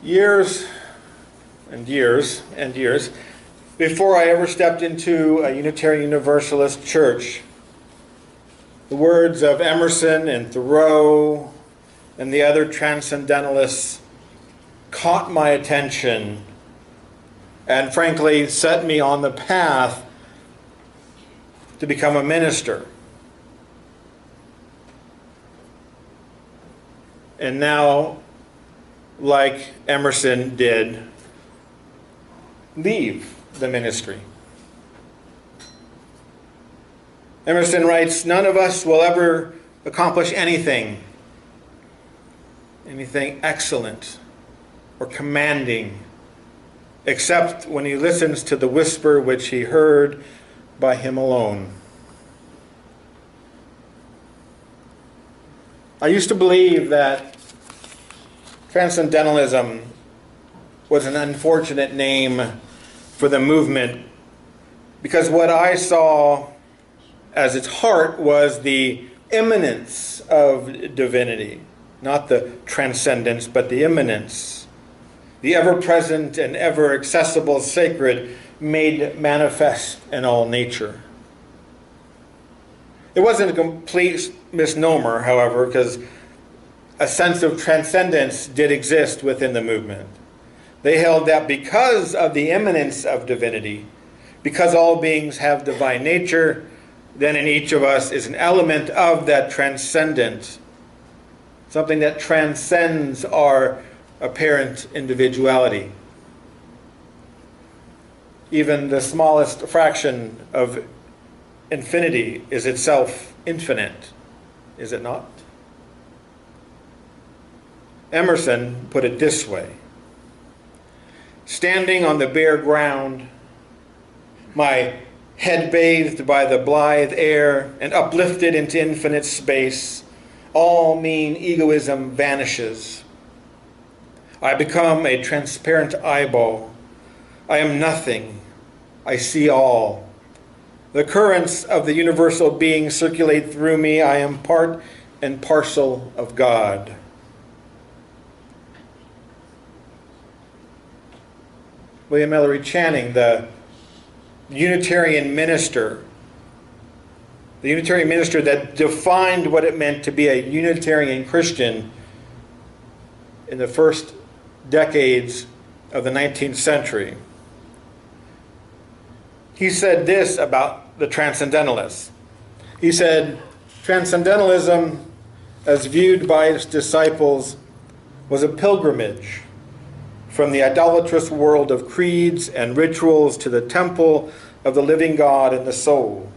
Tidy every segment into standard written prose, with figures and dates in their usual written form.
Years and years and years before I ever stepped into a Unitarian Universalist church, the words of Emerson and Thoreau and the other transcendentalists caught my attention and frankly set me on the path to become a minister. And now, like Emerson did, leave the ministry. Emerson writes, "None of us will ever accomplish anything excellent or commanding, except when he listens to the whisper which he heard by him alone." I used to believe that transcendentalism was an unfortunate name for the movement because what I saw as its heart was the immanence of divinity, not the transcendence, but the immanence, the ever-present and ever-accessible sacred made manifest in all nature. It wasn't a complete misnomer, however, because a sense of transcendence did exist within the movement. They held that because of the immanence of divinity, because all beings have divine nature, then in each of us is an element of that transcendent, something that transcends our apparent individuality. Even the smallest fraction of infinity is itself infinite, is it not? Emerson put it this way: "Standing on the bare ground, my head bathed by the blithe air and uplifted into infinite space, all mean egoism vanishes. I become a transparent eyeball. I am nothing. I see all. The currents of the universal being circulate through me. I am part and parcel of God." William Ellery Channing, the Unitarian minister that defined what it meant to be a Unitarian Christian in the first decades of the 19th century. He said this about the Transcendentalists. He said, "Transcendentalism, as viewed by its disciples, was a pilgrimage from the idolatrous world of creeds and rituals to the temple of the living God in the soul.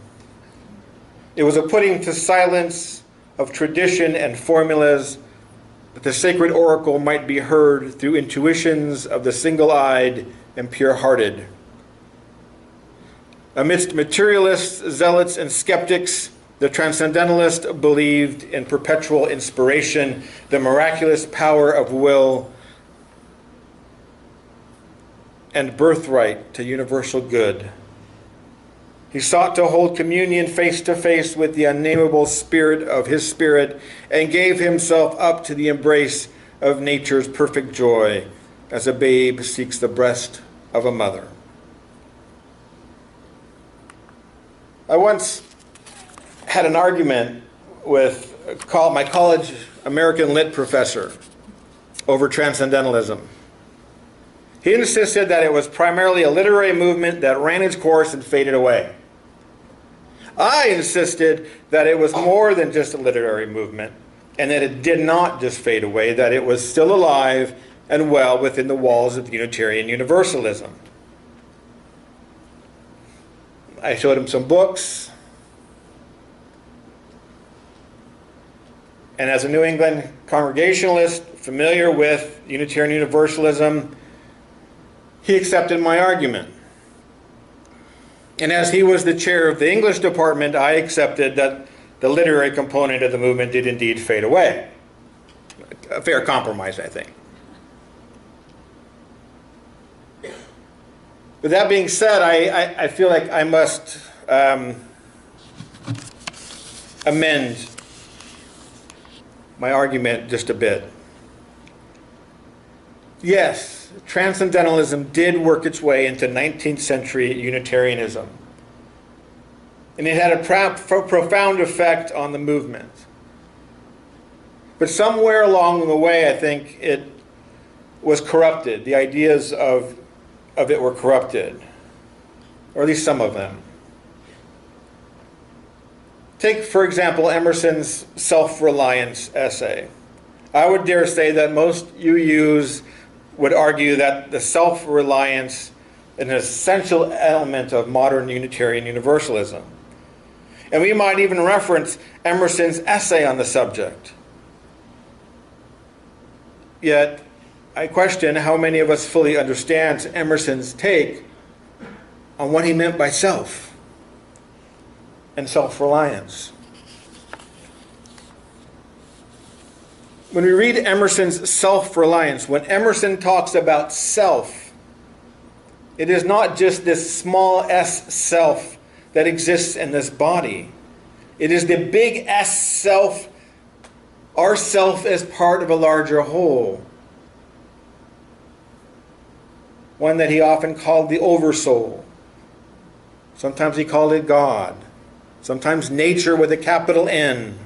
It was a putting to silence of tradition and formulas that the sacred oracle might be heard through intuitions of the single-eyed and pure-hearted. Amidst materialists, zealots, and skeptics, the transcendentalist believed in perpetual inspiration, the miraculous power of will, and birthright to universal good. He sought to hold communion face to face with the unnameable spirit of his spirit and gave himself up to the embrace of nature's perfect joy as a babe seeks the breast of a mother." I once had an argument with my college American Lit professor over transcendentalism. He insisted that it was primarily a literary movement that ran its course and faded away. I insisted that it was more than just a literary movement, and that it did not just fade away, that it was still alive and well within the walls of Unitarian Universalism. I showed him some books, and as a New England Congregationalist familiar with Unitarian Universalism, he accepted my argument. And as he was the chair of the English department, I accepted that the literary component of the movement did indeed fade away. A fair compromise, I think. With that being said, I feel like I must amend my argument just a bit. Yes, transcendentalism did work its way into 19th century Unitarianism. And it had a profound effect on the movement. But somewhere along the way, I think it was corrupted. The ideas of it were corrupted, or at least some of them. Take, for example, Emerson's self-reliance essay. I would dare say that most UUs would argue that the self-reliance is an essential element of modern Unitarian Universalism. And we might even reference Emerson's essay on the subject. Yet, I question how many of us fully understand Emerson's take on what he meant by self and self-reliance. When we read Emerson's self-reliance, when Emerson talks about self, it is not just this small s self that exists in this body. It is the big S self, our self as part of a larger whole. One that he often called the oversoul. Sometimes he called it God. Sometimes nature with a capital N.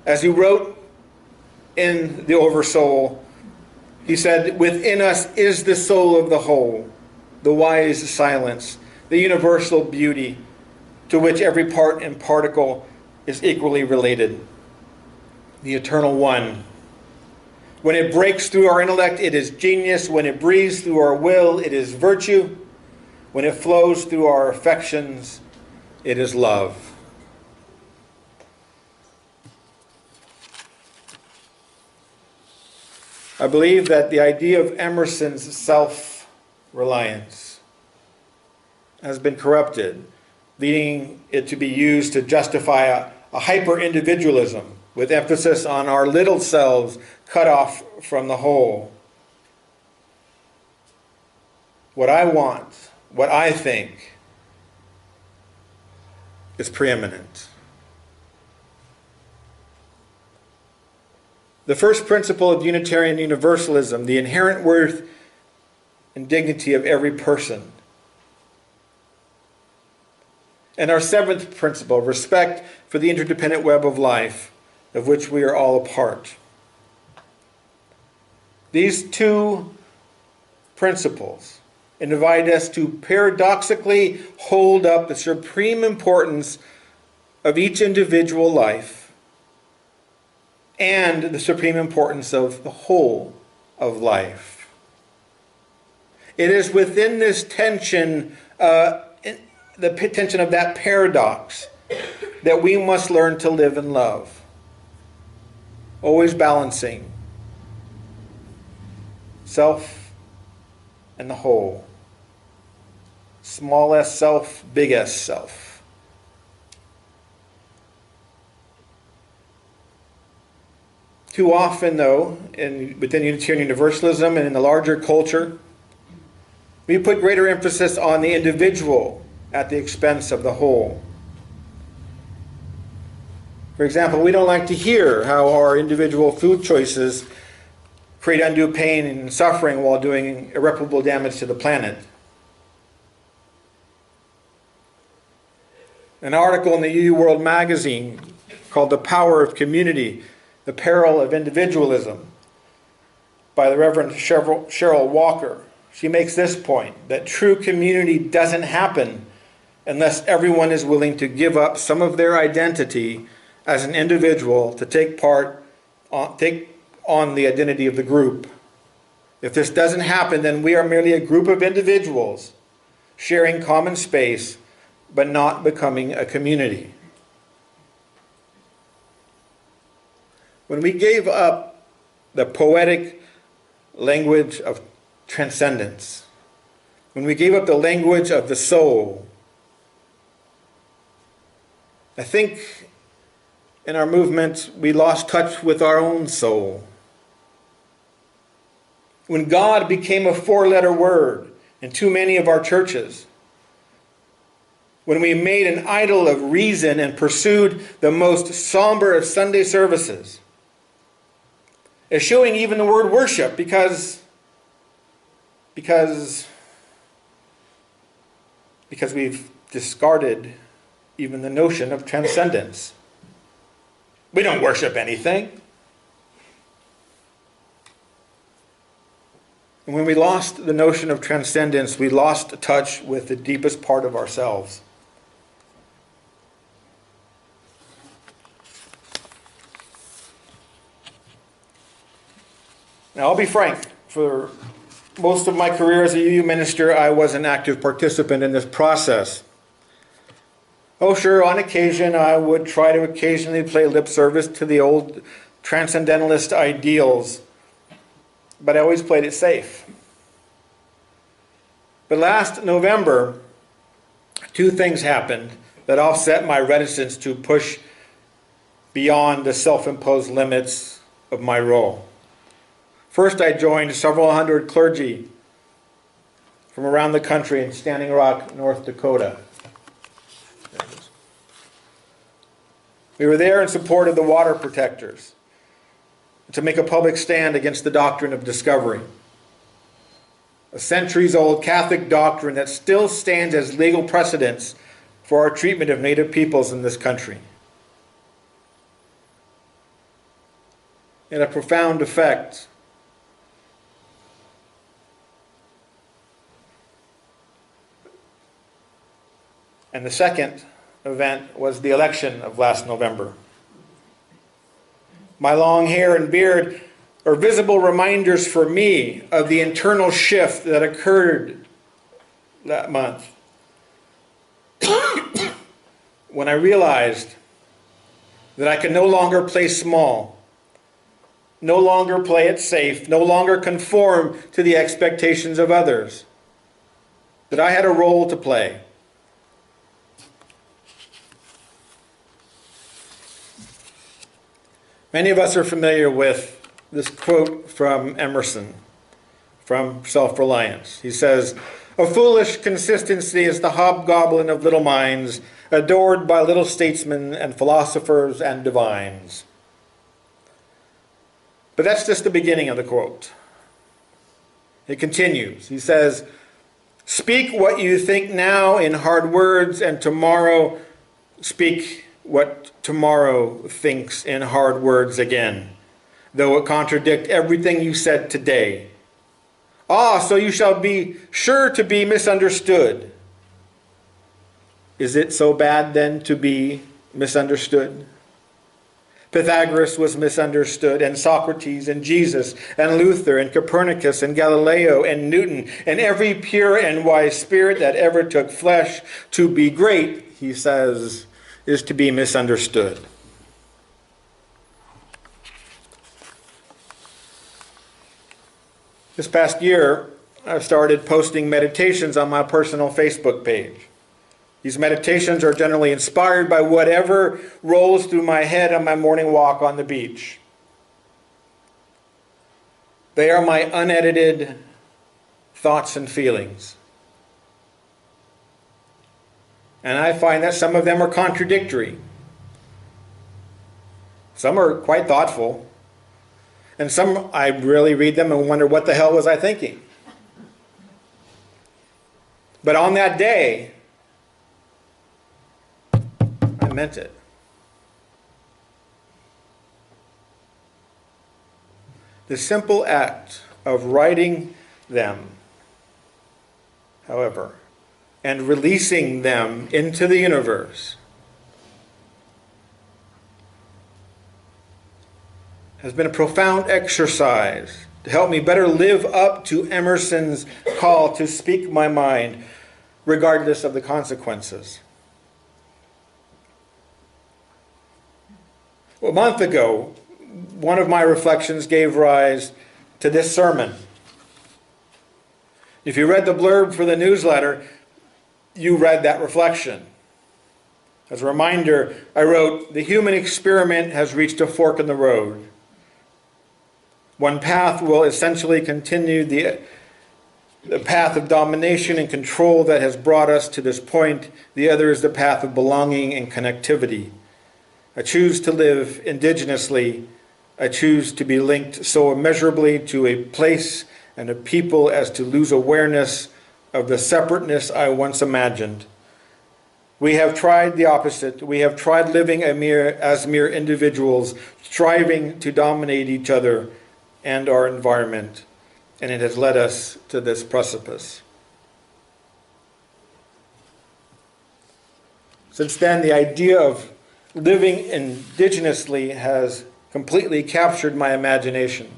As he wrote in the oversoul, he said, "Within us is the soul of the whole, the wise silence, the universal beauty, to which every part and particle is equally related, the eternal one. When it breaks through our intellect, it is genius. When it breathes through our will, it is virtue. When it flows through our affections, it is love." I believe that the idea of Emerson's self-reliance has been corrupted, leading it to be used to justify a hyper-individualism with emphasis on our little selves cut off from the whole. What I want, what I think, is preeminent. The first principle of Unitarian Universalism, the inherent worth and dignity of every person. And our seventh principle, respect for the interdependent web of life, of which we are all a part. These two principles invite us to paradoxically hold up the supreme importance of each individual life and the supreme importance of the whole of life. It is within this tension, the tension of that paradox, that we must learn to live in love. Always balancing self and the whole. Small s self, big S self. Too often, though, within Unitarian Universalism and in the larger culture, we put greater emphasis on the individual at the expense of the whole. For example, we don't like to hear how our individual food choices create undue pain and suffering while doing irreparable damage to the planet. An article in the UU World magazine called "The Power of Community, the Peril of Individualism" by the Reverend Cheryl Walker. She makes this point, that true community doesn't happen unless everyone is willing to give up some of their identity as an individual to take on the identity of the group. If this doesn't happen, then we are merely a group of individuals sharing common space, but not becoming a community. When we gave up the poetic language of transcendence, when we gave up the language of the soul, I think in our movement we lost touch with our own soul. When God became a four-letter word in too many of our churches, when we made an idol of reason and pursued the most somber of Sunday services, eschewing even the word worship because we've discarded even the notion of transcendence. We don't worship anything. And when we lost the notion of transcendence, we lost touch with the deepest part of ourselves. Now, I'll be frank. For most of my career as a UU minister, I was an active participant in this process. Oh, sure, on occasion, I would try to occasionally play lip service to the old transcendentalist ideals, but I always played it safe. But last November, two things happened that offset my reticence to push beyond the self-imposed limits of my role. First, I joined several hundred clergy from around the country in Standing Rock, North Dakota. We were there in support of the water protectors to make a public stand against the doctrine of discovery, a centuries-old Catholic doctrine that still stands as legal precedence for our treatment of Native peoples in this country. It had a profound effect. And the second event was the election of last November. My long hair and beard are visible reminders for me of the internal shift that occurred that month when I realized that I could no longer play small, no longer play it safe, no longer conform to the expectations of others, that I had a role to play. Many of us are familiar with this quote from Emerson, from Self-Reliance. He says, "A foolish consistency is the hobgoblin of little minds, adored by little statesmen and philosophers and divines." But that's just the beginning of the quote. It continues. He says, "Speak what you think now in hard words, and tomorrow speak what tomorrow thinks in hard words again, though it contradict everything you said today. Ah, so you shall be sure to be misunderstood." Is it so bad then to be misunderstood? Pythagoras was misunderstood, and Socrates, and Jesus, and Luther, and Copernicus, and Galileo, and Newton, and every pure and wise spirit that ever took flesh. To be great, he says, is to be misunderstood. This past year, I've started posting meditations on my personal Facebook page. These meditations are generally inspired by whatever rolls through my head on my morning walk on the beach. They are my unedited thoughts and feelings. And I find that some of them are contradictory. Some are quite thoughtful. And some, I really read them and wonder, what the hell was I thinking? But on that day, I meant it. The simple act of writing them, however, and releasing them into the universe has been a profound exercise to help me better live up to Emerson's call to speak my mind, regardless of the consequences. A month ago, one of my reflections gave rise to this sermon. If you read the blurb for the newsletter, you read that reflection. As a reminder, I wrote, "The human experiment has reached a fork in the road. One path will essentially continue the path of domination and control that has brought us to this point. The other is the path of belonging and connectivity. I choose to live indigenously I choose to be linked so immeasurably to a place and a people as to lose awareness of the separateness I once imagined. We have tried the opposite. We have tried living as mere individuals, striving to dominate each other and our environment, and it has led us to this precipice. Since then, the idea of living indigenously has completely captured my imagination.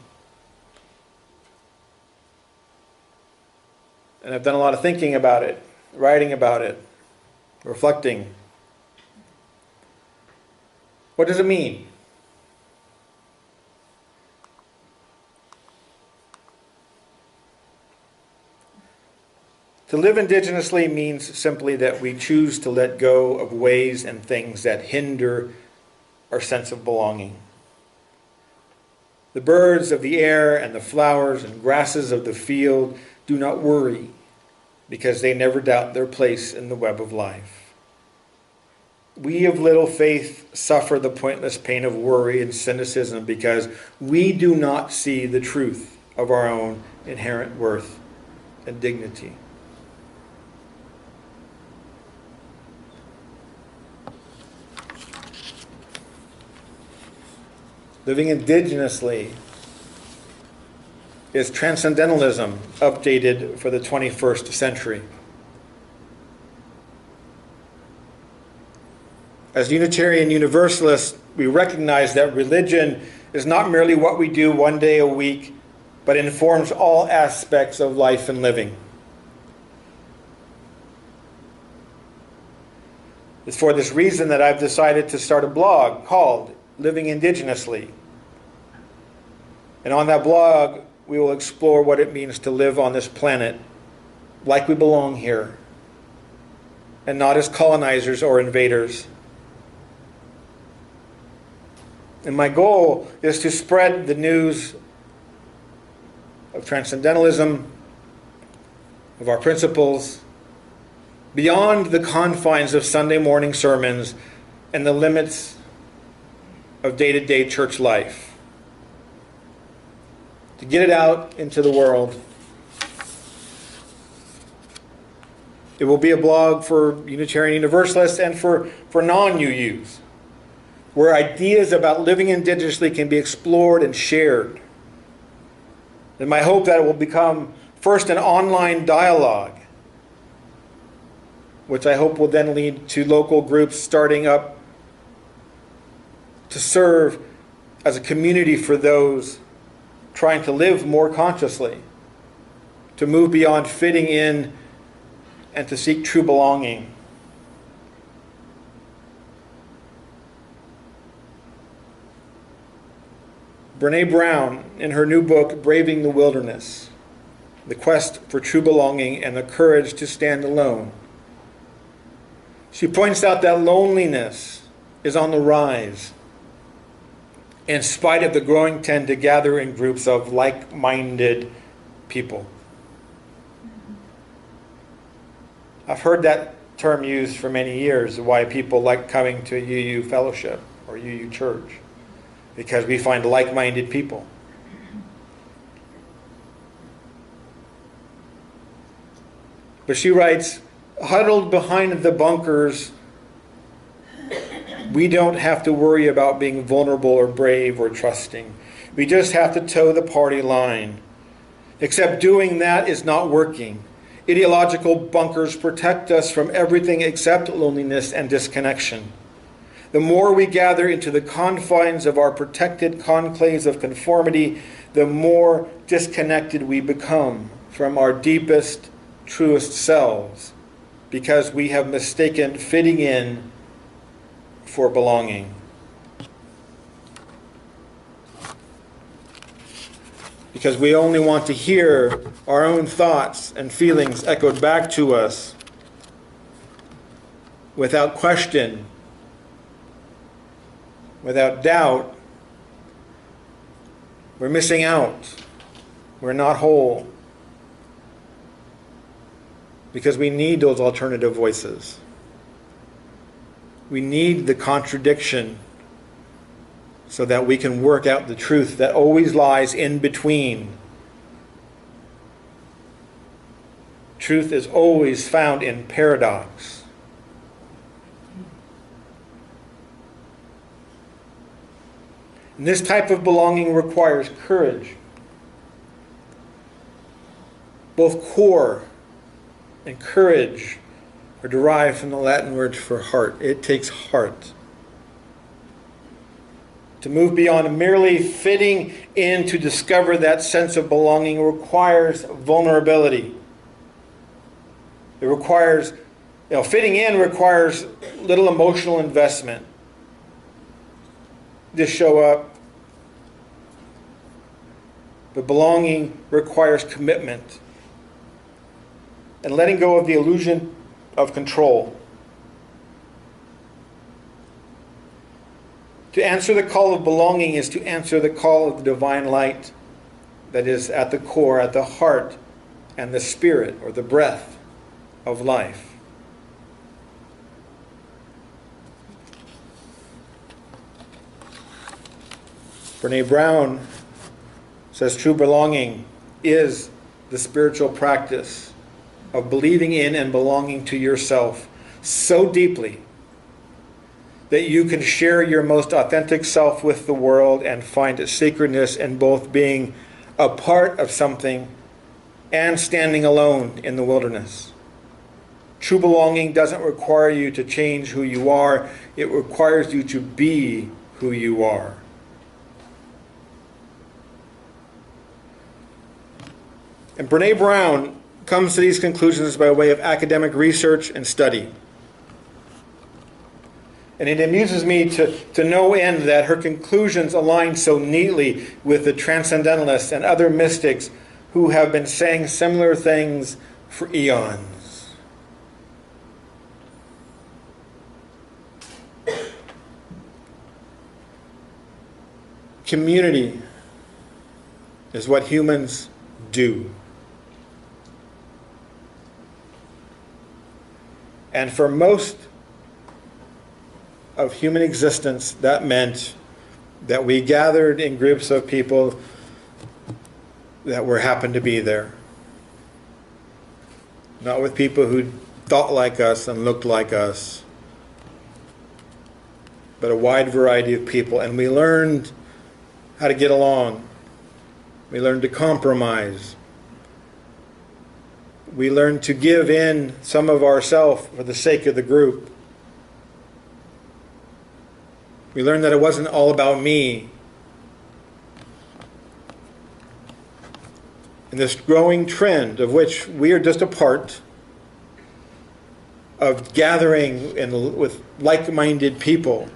And I've done a lot of thinking about it, writing about it, reflecting. What does it mean? To live indigenously means simply that we choose to let go of ways and things that hinder our sense of belonging. The birds of the air and the flowers and grasses of the field do not worry because they never doubt their place in the web of life. We of little faith suffer the pointless pain of worry and cynicism because we do not see the truth of our own inherent worth and dignity. Living indigenously is transcendentalism updated for the 21st century. As Unitarian Universalists, we recognize that religion is not merely what we do one day a week, but informs all aspects of life and living. It's for this reason that I've decided to start a blog called Living Indigenously. And on that blog, we will explore what it means to live on this planet like we belong here, and not as colonizers or invaders. And my goal is to spread the news of transcendentalism, of our principles, beyond the confines of Sunday morning sermons and the limits of day-to-day church life. To get it out into the world. It will be a blog for Unitarian Universalists and for non-UUs, where ideas about living indigenously can be explored and shared. And my hope that it will become first an online dialogue, which I hope will then lead to local groups starting up to serve as a community for those trying to live more consciously, to move beyond fitting in and to seek true belonging. Brene Brown, in her new book, Braving the Wilderness, The Quest for True Belonging and the Courage to Stand Alone, she points out that loneliness is on the rise, in spite of the growing tend to gather in groups of like-minded people. I've heard that term used for many years, why people like coming to UU fellowship or UU church, because we find like-minded people. But she writes, huddled behind the bunkers, we don't have to worry about being vulnerable or brave or trusting. We just have to toe the party line. Except doing that is not working. Ideological bunkers protect us from everything except loneliness and disconnection. The more we gather into the confines of our protected conclaves of conformity, the more disconnected we become from our deepest, truest selves, because we have mistaken fitting in for belonging. Because we only want to hear our own thoughts and feelings echoed back to us without question, without doubt. We're missing out. We're not whole. Because we need those alternative voices. We need the contradiction so that we can work out the truth that always lies in between. Truth is always found in paradox. And this type of belonging requires courage. Both core and courage are derived from the Latin word for heart. It takes heart. To move beyond merely fitting in to discover that sense of belonging requires vulnerability. It requires, fitting in requires little emotional investment. Just show up. But belonging requires commitment and letting go of the illusion of control. To answer the call of belonging is to answer the call of the divine light that is at the core, at the heart, and the spirit or the breath of life. Brene Brown says true belonging is the spiritual practice of believing in and belonging to yourself so deeply that you can share your most authentic self with the world and find a sacredness in both being a part of something and standing alone in the wilderness. True belonging doesn't require you to change who you are. It requires you to be who you are. And Brene Brown comes to these conclusions by way of academic research and study. And it amuses me to no end that her conclusions align so neatly with the transcendentalists and other mystics who have been saying similar things for eons. Community is what humans do. And for most of human existence, that meant that we gathered in groups of people that happened to be there. Not with people who thought like us and looked like us, but a wide variety of people. And we learned how to get along. We learned to compromise. We learned to give in some of ourselves for the sake of the group. We learned that it wasn't all about me. And this growing trend, of which we are just a part, of gathering with like-minded people,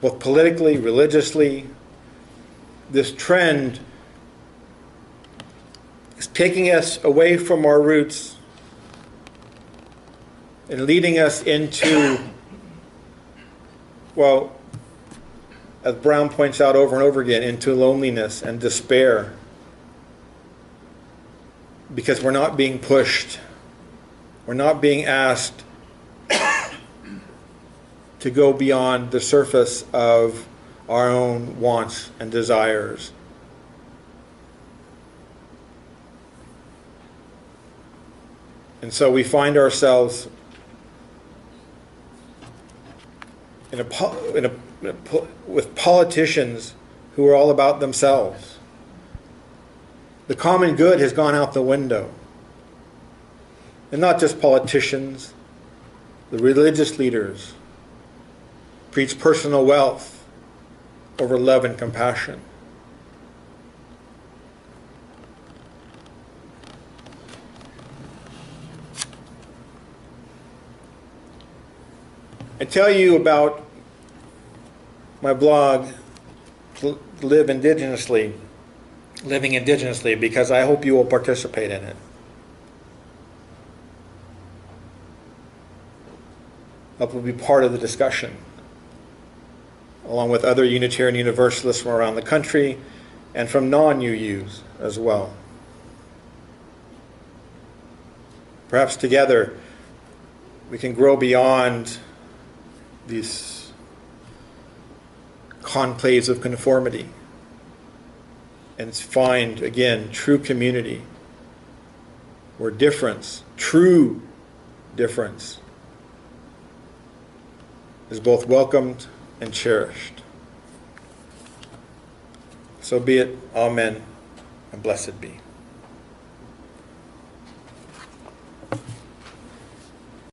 both politically, religiously, this trend is taking us away from our roots and leading us into, well, as Brown points out over and over again, into loneliness and despair. Because we're not being pushed. We're not being asked to go beyond the surface of our own wants and desires. And so we find ourselves with politicians who are all about themselves. The common good has gone out the window. And not just politicians, the religious leaders preach personal wealth over love and compassion. I tell you about my blog, Living Indigenously, because I hope you will participate in it. Hope will be part of the discussion, along with other Unitarian Universalists from around the country and from non-UUs as well. Perhaps together we can grow beyond these conclaves of conformity and find, again, true community where difference, true difference, is both welcomed and cherished. So be it. Amen, and blessed be.